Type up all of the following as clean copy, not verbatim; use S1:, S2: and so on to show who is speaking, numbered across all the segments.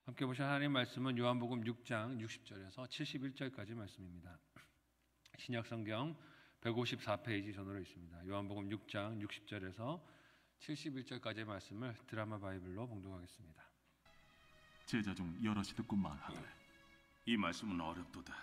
S1: 함께 보신 하나님의 말씀은 요한복음 6장 60절에서 71절까지 말씀입니다. 신약성경 154페이지 전으로 있습니다. 요한복음 6장 60절에서 71절까지의 말씀을 드라마 바이블로 봉독하겠습니다.
S2: 제자 중 여럿이 듣고 말하되
S3: 이 말씀은 어렵도다.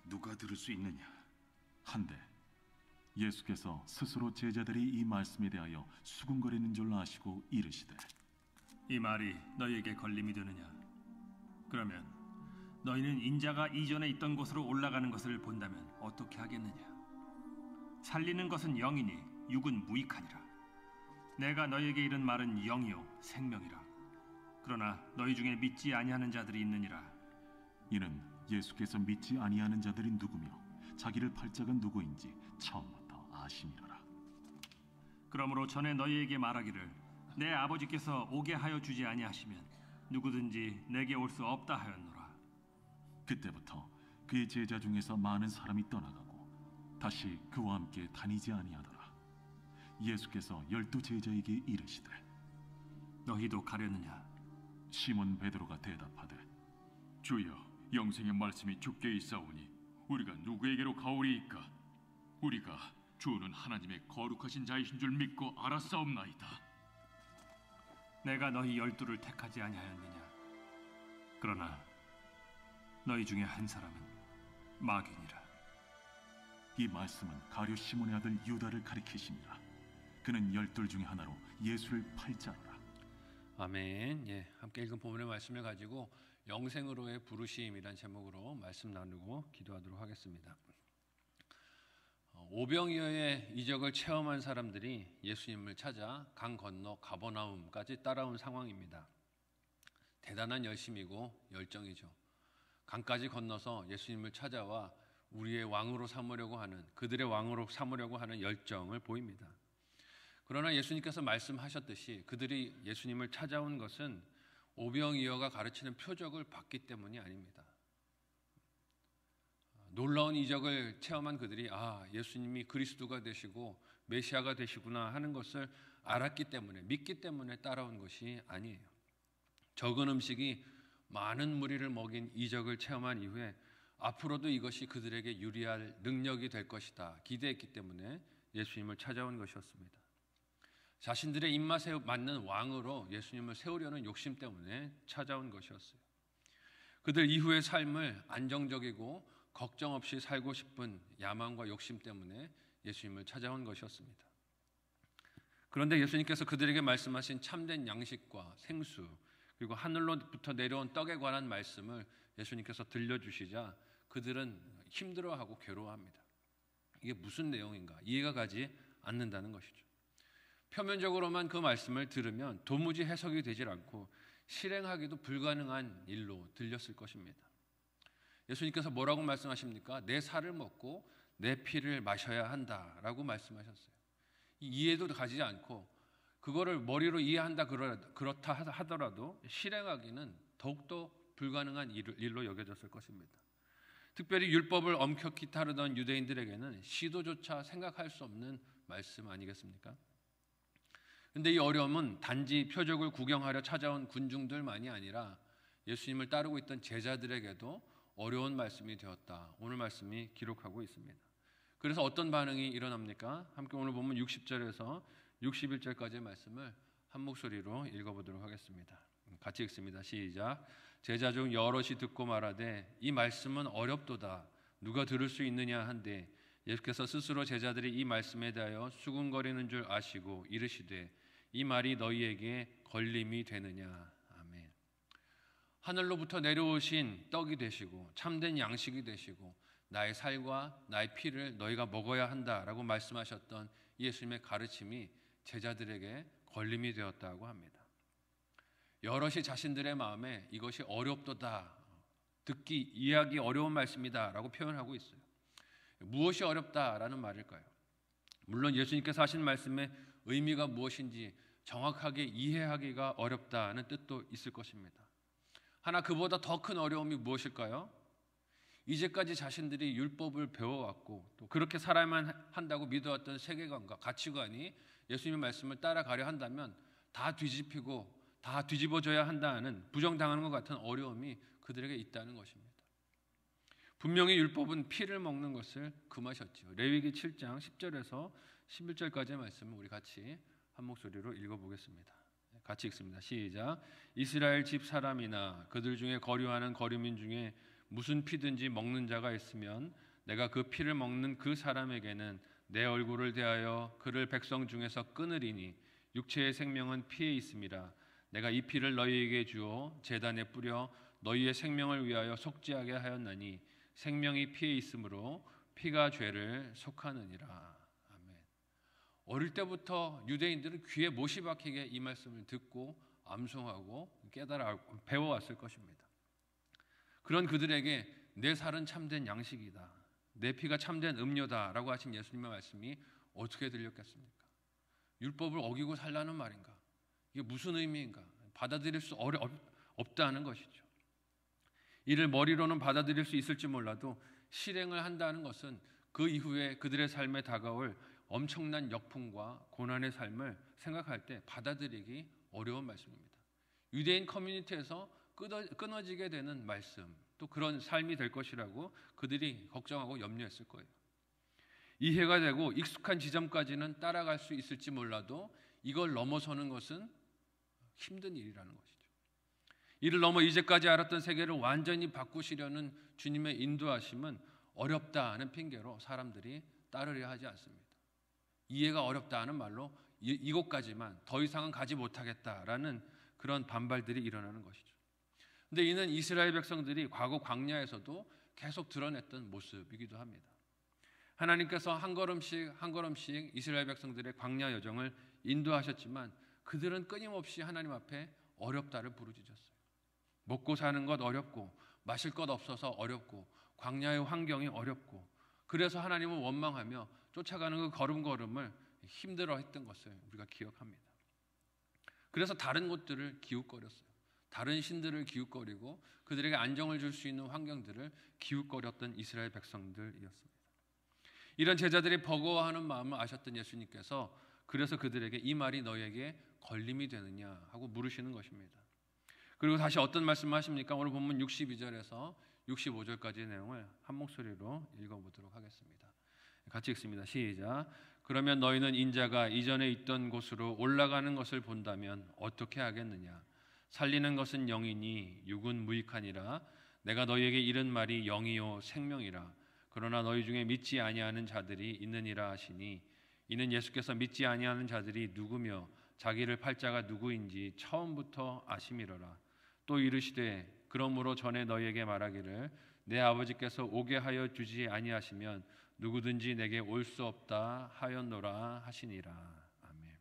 S3: 누가 들을 수 있느냐?
S2: 한데 예수께서 스스로 제자들이 이 말씀에 대하여 수군거리는 줄 아시고 이르시되
S4: 이 말이 너희에게 걸림이 되느냐? 그러면 너희는 인자가 이전에 있던 곳으로 올라가는 것을 본다면 어떻게 하겠느냐? 살리는 것은 영이니 육은 무익하니라. 내가 너희에게 이른 말은 영이요 생명이라. 그러나 너희 중에 믿지 아니하는 자들이 있느니라.
S2: 이는 예수께서 믿지 아니하는 자들이 누구며 자기를 팔 자가 누구인지 처음부터 아심이로라.
S4: 그러므로 전에 너희에게 말하기를 내 아버지께서 오게 하여 주지 아니하시면 누구든지 내게 올 수 없다 하였노라.
S2: 그때부터 그의 제자 중에서 많은 사람이 떠나가고 다시 그와 함께 다니지 아니하더라. 예수께서 12 제자에게 이르시되
S4: 너희도 가려느냐?
S2: 시몬 베드로가 대답하되
S5: 주여, 영생의 말씀이 주께 있사오니 우리가 누구에게로 가오리이까? 우리가 주는 하나님의 거룩하신 자이신 줄 믿고 알았사옵나이다.
S4: 내가 너희 12를 택하지 아니하였느냐? 그러나 너희 중에 한 사람은 마귀니라.
S2: 이 말씀은 가룟 시몬의 아들 유다를 가리키심이라. 그는 12 중에 하나로 예수를 팔 자로라.
S1: 아멘. 함께 읽은 본문의 말씀을 가지고 영생으로의 부르심이란 제목으로 말씀 나누고 기도하도록 하겠습니다. 오병이어의 이적을 체험한 사람들이 예수님을 찾아 강 건너 가버나움까지 따라온 상황입니다. 대단한 열심이고 열정이죠. 강까지 건너서 예수님을 찾아와 우리의 왕으로 삼으려고 하는, 그들의 왕으로 삼으려고 하는 열정을 보입니다. 그러나 예수님께서 말씀하셨듯이 그들이 예수님을 찾아온 것은 오병이어가 가르치는 표적을 받기 때문이 아닙니다. 놀라운 이적을 체험한 그들이 예수님이 그리스도가 되시고 메시아가 되시구나 하는 것을 알았기 때문에, 믿기 때문에 따라온 것이 아니에요. 적은 음식이 많은 무리를 먹인 이적을 체험한 이후에 앞으로도 이것이 그들에게 유리할 능력이 될 것이다 기대했기 때문에 예수님을 찾아온 것이었습니다. 자신들의 입맛에 맞는 왕으로 예수님을 세우려는 욕심 때문에 찾아온 것이었어요. 그들 이후의 삶을 안정적이고 걱정 없이 살고 싶은 야망과 욕심 때문에 예수님을 찾아온 것이었습니다. 그런데 예수님께서 그들에게 말씀하신 참된 양식과 생수, 그리고 하늘로부터 내려온 떡에 관한 말씀을 예수님께서 들려주시자 그들은 힘들어하고 괴로워합니다. 이게 무슨 내용인가 이해가 가지 않는다는 것이죠. 표면적으로만 그 말씀을 들으면 도무지 해석이 되질 않고 실행하기도 불가능한 일로 들렸을 것입니다. 예수님께서 뭐라고 말씀하십니까? 내 살을 먹고 내 피를 마셔야 한다라고 말씀하셨어요. 이해도 가지 않고 그거를 머리로 이해한다 그렇다 하더라도 실행하기는 더욱더 불가능한 일로 여겨졌을 것입니다. 특별히 율법을 엄격히 따르던 유대인들에게는 시도조차 생각할 수 없는 말씀 아니겠습니까? 그런데 이 어려움은 단지 표적을 구경하려 찾아온 군중들만이 아니라 예수님을 따르고 있던 제자들에게도 어려운 말씀이 되었다. 오늘 말씀이 기록하고 있습니다. 그래서 어떤 반응이 일어납니까? 함께 오늘 보면 60절에서 61절까지의 말씀을 한 목소리로 읽어보도록 하겠습니다. 같이 읽습니다. 시작. 제자 중 여럿이 듣고 말하되 이 말씀은 어렵도다. 누가 들을 수 있느냐 한데 예수께서 스스로 제자들이 이 말씀에 대하여 수군거리는 줄 아시고 이르시되 이 말이 너희에게 걸림이 되느냐. 아멘. 하늘로부터 내려오신 떡이 되시고 참된 양식이 되시고 나의 살과 나의 피를 너희가 먹어야 한다라고 말씀하셨던 예수님의 가르침이 제자들에게 걸림이 되었다고 합니다. 여럿이 자신들의 마음에 이것이 어렵도다, 듣기 이해하기 어려운 말씀이다라고 표현하고 있어요. 무엇이 어렵다라는 말일까요? 물론 예수님께서 하신 말씀의 의미가 무엇인지 정확하게 이해하기가 어렵다는 뜻도 있을 것입니다. 하나 그보다 더 큰 어려움이 무엇일까요? 이제까지 자신들이 율법을 배워왔고 또 그렇게 살아야만 한다고 믿어왔던 세계관과 가치관이 예수님의 말씀을 따라가려 한다면 다 뒤집히고 다 뒤집어져야 한다는 부정당하는 것 같은 어려움이 그들에게 있다는 것입니다. 분명히 율법은 피를 먹는 것을 금하셨지요. 레위기 7장 10절에서 11절까지의 말씀을 우리 같이 한 목소리로 읽어보겠습니다. 같이 읽습니다. 시작. 이스라엘 집 사람이나 그들 중에 거류하는 거류민 중에 무슨 피든지 먹는 자가 있으면 내가 그 피를 먹는 그 사람에게는 내 얼굴을 대하여 그를 백성 중에서 끊으리니 육체의 생명은 피에 있음이라. 내가 이 피를 너희에게 주어 제단에 뿌려 너희의 생명을 위하여 속죄하게 하였나니 생명이 피에 있으므로 피가 죄를 속하느니라. 아멘. 어릴 때부터 유대인들은 귀에 못이 박히게 이 말씀을 듣고 암송하고 깨달아 배워왔을 것입니다. 그런 그들에게 내 살은 참된 양식이다, 내 피가 참된 음료다라고 하신 예수님의 말씀이 어떻게 들렸겠습니까? 율법을 어기고 살라는 말인가? 이게 무슨 의미인가? 받아들일 수 없다는 것이죠. 이를 머리로는 받아들일 수 있을지 몰라도 실행을 한다는 것은 그 이후에 그들의 삶에 다가올 엄청난 역풍과 고난의 삶을 생각할 때 받아들이기 어려운 말씀입니다. 유대인 커뮤니티에서 끊어지게 되는 말씀, 또 그런 삶이 될 것이라고 그들이 걱정하고 염려했을 거예요. 이해가 되고 익숙한 지점까지는 따라갈 수 있을지 몰라도 이걸 넘어서는 것은 힘든 일이라는 것이죠. 이를 넘어 이제까지 알았던 세계를 완전히 바꾸시려는 주님의 인도하심은 어렵다는 핑계로 사람들이 따르려 하지 않습니다. 이해가 어렵다는 말로 이곳까지만, 더 이상은 가지 못하겠다라는 그런 반발들이 일어나는 것이죠. 그런데 이는 이스라엘 백성들이 과거 광야에서도 계속 드러냈던 모습이기도 합니다. 하나님께서 한 걸음씩 한 걸음씩 이스라엘 백성들의 광야 여정을 인도하셨지만 그들은 끊임없이 하나님 앞에 어렵다를 부르짖었어요. 먹고 사는 것 어렵고, 마실 것 없어서 어렵고, 광야의 환경이 어렵고, 그래서 하나님을 원망하며 쫓아가는 그 걸음걸음을 힘들어했던 것을 우리가 기억합니다. 그래서 다른 곳들을 기웃거렸어요. 다른 신들을 기웃거리고 그들에게 안정을 줄 수 있는 환경들을 기웃거렸던 이스라엘 백성들이었습니다. 이런 제자들이 버거워하는 마음을 아셨던 예수님께서 그래서 그들에게 이 말이 너희에게 걸림이 되느냐 하고 물으시는 것입니다. 그리고 다시 어떤 말씀을 하십니까? 오늘 본문 62절에서 65절까지의 내용을 한 목소리로 읽어보도록 하겠습니다. 같이 읽습니다. 시작. 그러면 너희는 인자가 이전에 있던 곳으로 올라가는 것을 본다면 어떻게 하겠느냐? 살리는 것은 영이니 육은 무익하니라. 내가 너희에게 이른 말이 영이요 생명이라. 그러나 너희 중에 믿지 아니하는 자들이 있느니라 하시니, 이는 예수께서 믿지 아니하는 자들이 누구며 자기를 팔 자가 누구인지 처음부터 아심이로라. 또 이르시되 그러므로 전에 너희에게 말하기를 내 아버지께서 오게 하여 주지 아니하시면 누구든지 내게 올 수 없다 하였노라 하시니라. 아멘.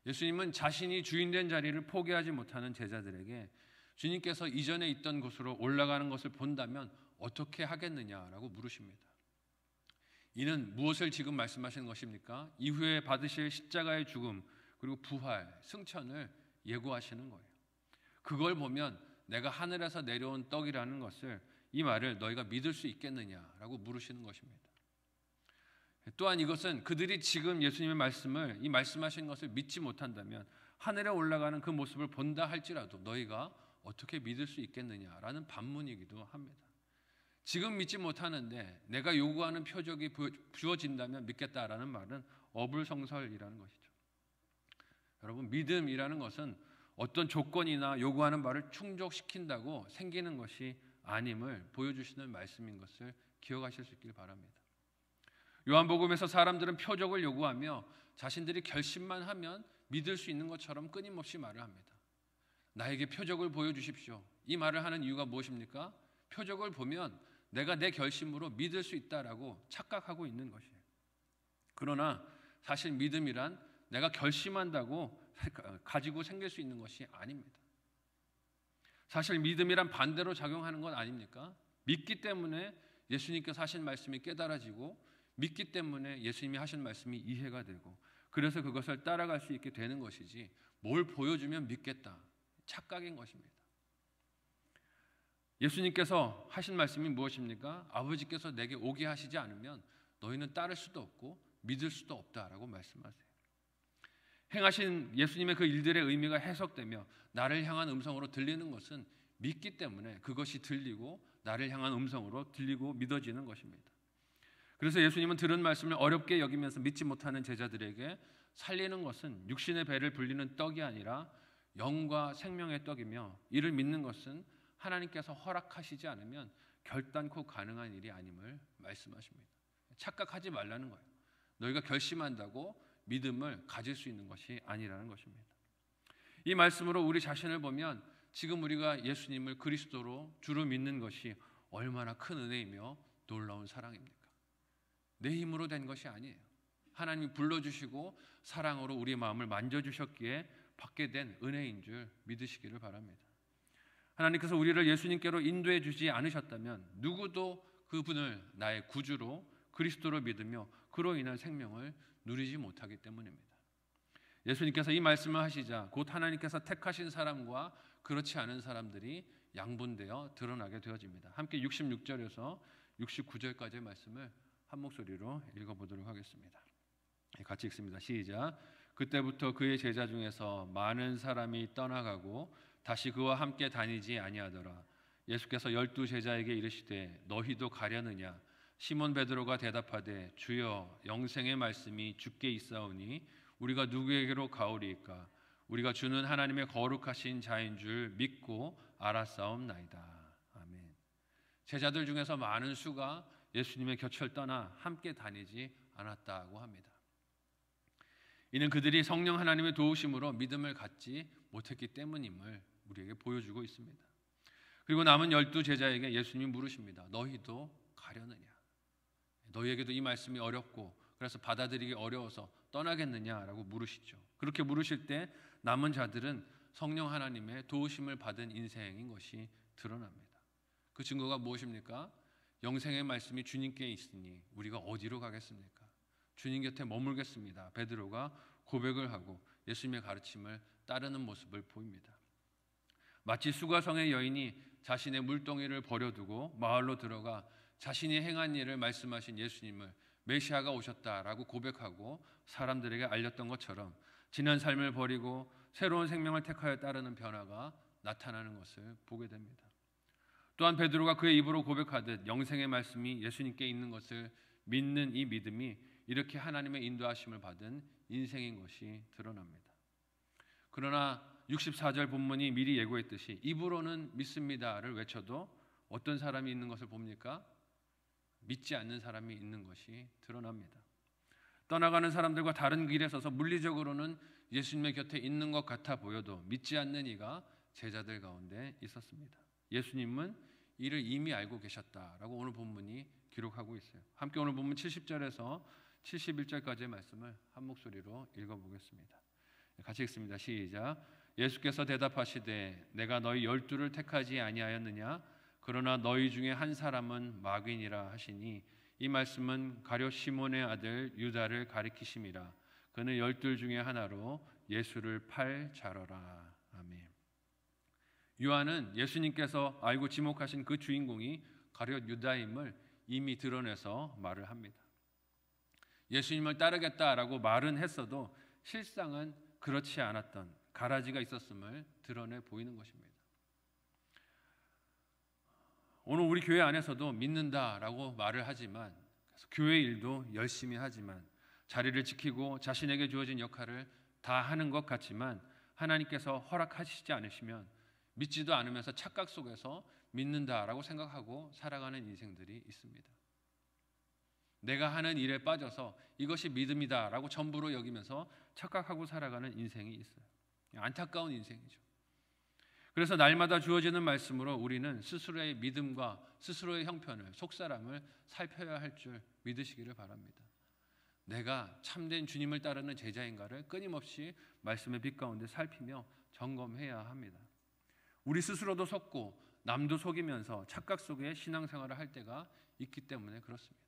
S1: 예수님은 자신이 주인된 자리를 포기하지 못하는 제자들에게 주님께서 이전에 있던 곳으로 올라가는 것을 본다면 어떻게 하겠느냐라고 물으십니다. 이는 무엇을 지금 말씀하시는 것입니까? 이후에 받으실 십자가의 죽음 그리고 부활, 승천을 예고하시는 거예요. 그걸 보면 내가 하늘에서 내려온 떡이라는 것을, 이 말을 너희가 믿을 수 있겠느냐라고 물으시는 것입니다. 또한 이것은 그들이 지금 예수님의 말씀을, 이 말씀하신 것을 믿지 못한다면 하늘에 올라가는 그 모습을 본다 할지라도 너희가 어떻게 믿을 수 있겠느냐라는 반문이기도 합니다. 지금 믿지 못하는데 내가 요구하는 표적이 주어진다면 믿겠다라는 말은 어불성설이라는 것이죠. 여러분, 믿음이라는 것은 어떤 조건이나 요구하는 바를 충족시킨다고 생기는 것이 아님을 보여주시는 말씀인 것을 기억하실 수 있길 바랍니다. 요한복음에서 사람들은 표적을 요구하며 자신들이 결심만 하면 믿을 수 있는 것처럼 끊임없이 말을 합니다. 나에게 표적을 보여주십시오. 이 말을 하는 이유가 무엇입니까? 표적을 보면 내가 내 결심으로 믿을 수 있다라고 착각하고 있는 것이에요. 그러나 사실 믿음이란 내가 결심한다고 가지고 생길 수 있는 것이 아닙니다. 사실 믿음이란 반대로 작용하는 것 아닙니까? 믿기 때문에 예수님께서 하신 말씀이 깨달아지고, 믿기 때문에 예수님이 하신 말씀이 이해가 되고, 그래서 그것을 따라갈 수 있게 되는 것이지, 뭘 보여주면 믿겠다, 착각인 것입니다. 예수님께서 하신 말씀이 무엇입니까? 아버지께서 내게 오게 하시지 않으면 너희는 따를 수도 없고 믿을 수도 없다라고 말씀하세요. 행하신 예수님의 그 일들의 의미가 해석되며 나를 향한 음성으로 들리는 것은 믿기 때문에 그것이 들리고 나를 향한 음성으로 들리고 믿어지는 것입니다. 그래서 예수님은 들은 말씀을 어렵게 여기면서 믿지 못하는 제자들에게 살리는 것은 육신의 배를 불리는 떡이 아니라 영과 생명의 떡이며 이를 믿는 것은 하나님께서 허락하시지 않으면 결단코 가능한 일이 아님을 말씀하십니다. 착각하지 말라는 거예요. 너희가 결심한다고 믿음을 가질 수 있는 것이 아니라는 것입니다. 이 말씀으로 우리 자신을 보면 지금 우리가 예수님을 그리스도로 주로 믿는 것이 얼마나 큰 은혜이며 놀라운 사랑입니까? 내 힘으로 된 것이 아니에요. 하나님이 불러주시고 사랑으로 우리 마음을 만져주셨기에 받게 된 은혜인 줄 믿으시기를 바랍니다. 하나님께서 우리를 예수님께로 인도해 주지 않으셨다면 누구도 그분을 나의 구주로 그리스도로 믿으며 그로 인한 생명을 누리지 못하기 때문입니다. 예수님께서 이 말씀을 하시자 곧 하나님께서 택하신 사람과 그렇지 않은 사람들이 양분되어 드러나게 되어집니다. 함께 66절에서 69절까지의 말씀을 한 목소리로 읽어보도록 하겠습니다. 같이 읽습니다. 시작. 그때부터 그의 제자 중에서 많은 사람이 떠나가고 다시 그와 함께 다니지 아니하더라. 예수께서 12 제자에게 이르시되 너희도 가려느냐? 시몬 베드로가 대답하되 주여 영생의 말씀이 주께 있사오니 우리가 누구에게로 가오리이까? 우리가 주는 하나님의 거룩하신 자인 줄 믿고 알았사옵나이다. 아멘. 제자들 중에서 많은 수가 예수님의 곁을 떠나 함께 다니지 않았다고 합니다. 이는 그들이 성령 하나님의 도우심으로 믿음을 갖지 못했기 때문임을 우리에게 보여주고 있습니다. 그리고 남은 12 제자에게 예수님이 물으십니다. 너희도 가려느냐? 너희에게도 이 말씀이 어렵고 그래서 받아들이기 어려워서 떠나겠느냐라고 물으시죠. 그렇게 물으실 때 남은 자들은 성령 하나님의 도우심을 받은 인생인 것이 드러납니다. 그 증거가 무엇입니까? 영생의 말씀이 주님께 있으니 우리가 어디로 가겠습니까? 주님 곁에 머물겠습니다. 베드로가 고백을 하고 예수님의 가르침을 따르는 모습을 보입니다. 마치 수가성의 여인이 자신의 물동이를 버려두고 마을로 들어가 자신이 행한 일을 말씀하신 예수님을 메시아가 오셨다라고 고백하고 사람들에게 알렸던 것처럼 지난 삶을 버리고 새로운 생명을 택하여 따르는 변화가 나타나는 것을 보게 됩니다. 또한 베드로가 그의 입으로 고백하듯 영생의 말씀이 예수님께 있는 것을 믿는 이 믿음이 이렇게 하나님의 인도하심을 받은 인생인 것이 드러납니다. 그러나 64절 본문이 미리 예고했듯이 입으로는 믿습니다를 외쳐도 어떤 사람이 있는 것을 봅니까? 믿지 않는 사람이 있는 것이 드러납니다. 떠나가는 사람들과 다른 길에 서서 물리적으로는 예수님의 곁에 있는 것 같아 보여도 믿지 않는 이가 제자들 가운데 있었습니다. 예수님은 이를 이미 알고 계셨다라고 오늘 본문이 기록하고 있어요. 함께 오늘 본문 70절에서 71절까지의 말씀을 한 목소리로 읽어보겠습니다. 같이 읽습니다. 시작. 예수께서 대답하시되 내가 너희 12를 택하지 아니하였느냐? 그러나 너희 중에 한 사람은 마귀니라 하시니 이 말씀은 가룟 시몬의 아들 유다를 가리키심이라. 그는 12 중에 하나로 예수를 팔 자러라. 아멘. 요한은 예수님께서 알고 지목하신 그 주인공이 가룟 유다임을 이미 드러내서 말을 합니다. 예수님을 따르겠다라고 말은 했어도 실상은 그렇지 않았던 가라지가 있었음을 드러내 보이는 것입니다. 오늘 우리 교회 안에서도 믿는다라고 말을 하지만 교회 일도 열심히 하지만 자리를 지키고 자신에게 주어진 역할을 다 하는 것 같지만 하나님께서 허락하시지 않으시면 믿지도 않으면서 착각 속에서 믿는다라고 생각하고 살아가는 인생들이 있습니다. 내가 하는 일에 빠져서 이것이 믿음이다라고 전부로 여기면서 착각하고 살아가는 인생이 있어요. 안타까운 인생이죠. 그래서 날마다 주어지는 말씀으로 우리는 스스로의 믿음과 스스로의 형편을, 속사람을 살펴야 할 줄 믿으시기를 바랍니다. 내가 참된 주님을 따르는 제자인가를 끊임없이 말씀의 빛 가운데 살피며 점검해야 합니다. 우리 스스로도 속고 남도 속이면서 착각 속에 신앙생활을 할 때가 있기 때문에 그렇습니다.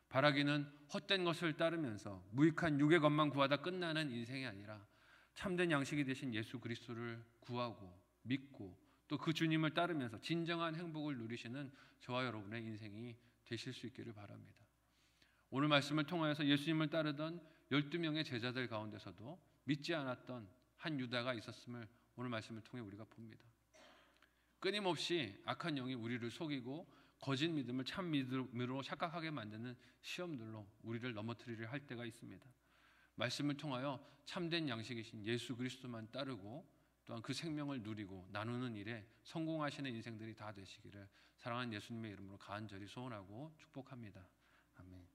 S1: 바라기는 헛된 것을 따르면서 무익한 육의 것만 구하다 끝나는 인생이 아니라 참된 양식이 되신 예수 그리스도를 구하고 믿고 또 그 주님을 따르면서 진정한 행복을 누리시는 저와 여러분의 인생이 되실 수 있기를 바랍니다. 오늘 말씀을 통하여서 예수님을 따르던 12명의 제자들 가운데서도 믿지 않았던 한 유다가 있었음을 오늘 말씀을 통해 우리가 봅니다. 끊임없이 악한 영이 우리를 속이고 거짓 믿음을 참 믿음으로 착각하게 만드는 시험들로 우리를 넘어뜨리려 할 때가 있습니다. 말씀을 통하여 참된 양식이신 예수 그리스도만 따르고 또한 그 생명을 누리고 나누는 일에 성공하시는 인생들이 다 되시기를 사랑하는 예수님의 이름으로 간절히 소원하고 축복합니다. 아멘.